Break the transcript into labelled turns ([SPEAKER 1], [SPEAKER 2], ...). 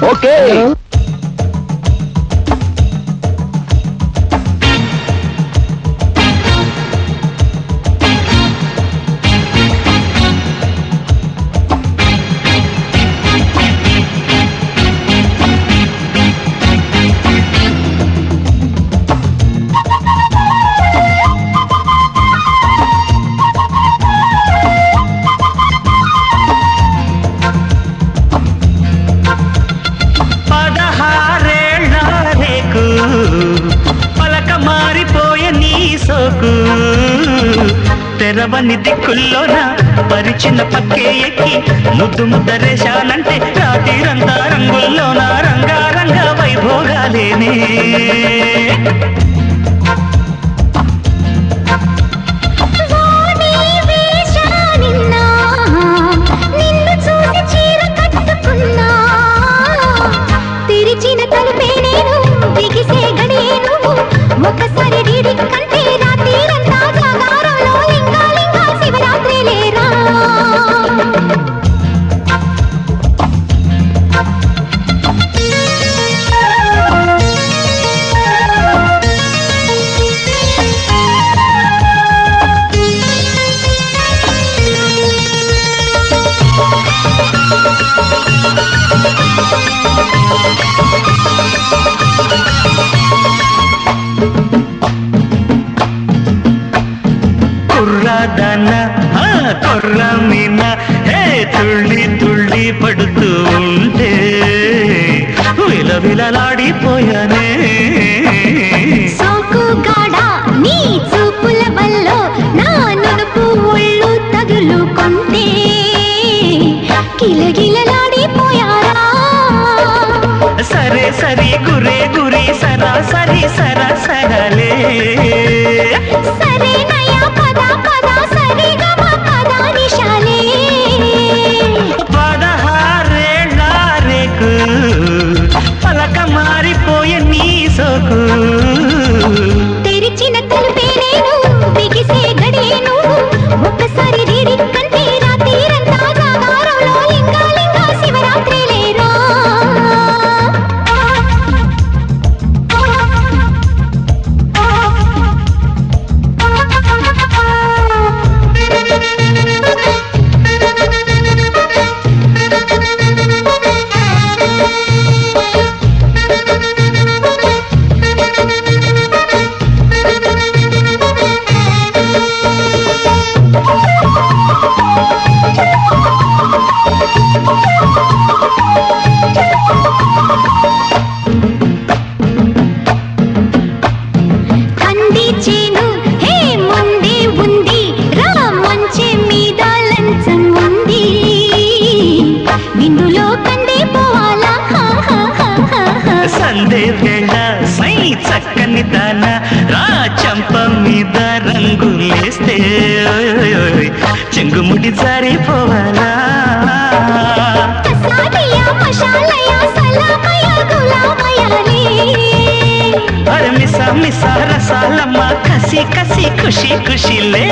[SPEAKER 1] Okay.
[SPEAKER 2] తెరవని దిక్కుల్లోన పరిచిన పక్కే ఎక్కి ముద్దు ముద్దరేశానంటే రాత్రిరంతా రంగుల్లోన రంగారంగ వైభోగాలేనే.
[SPEAKER 3] తెరిచిన తలుపే నేను బిగిసే గడే నువ్వు ఒకసారి డీడి కంటే రాత్రిరంతా జాగారంలో లింగా శివరాత్రి లేరా.
[SPEAKER 2] కొర్ర మీన హే తుళ్ళి తుళ్ళి పడుతూ ఉంటే విలవిలలాడిపోయానే.
[SPEAKER 3] సోకుగాడా నీ చూపుల వల్లో నా నునుపు ఒళ్ళు తగులుకుంటే గిలగిలలాడిపోయారా.
[SPEAKER 2] సరే సరి గురే గురి సరాసరి సరసరలే.
[SPEAKER 3] సరే నయా పద పద సరి గమ పద నిశాలే.
[SPEAKER 2] 16 రేకు పలక మారిపోయే నీ సోకు.
[SPEAKER 3] తెరిచిన తలుపే నేను బిగిసే గడే నువ్వు ఒక్కసారి డీడి కంటే రాత్రిరంతా జాగారంలో లింగా శివరాత్రి లేరా. కంది చేను హే ముందే ఉంది రా మంచె మీద లంచం ఉంది విందులో కందే పోవాలా.
[SPEAKER 2] సందే వేళ సై చక్కని దాన రా చంప మీద రంగులేస్తే చెంగుముడి జారిపోవాలా.
[SPEAKER 3] కసాలియా మషాలయా సలామయా గులామయాలే.
[SPEAKER 2] అరే మిసా మిసా రసాలమ్మ కసి కసి ఖుషి ఖుషిలే.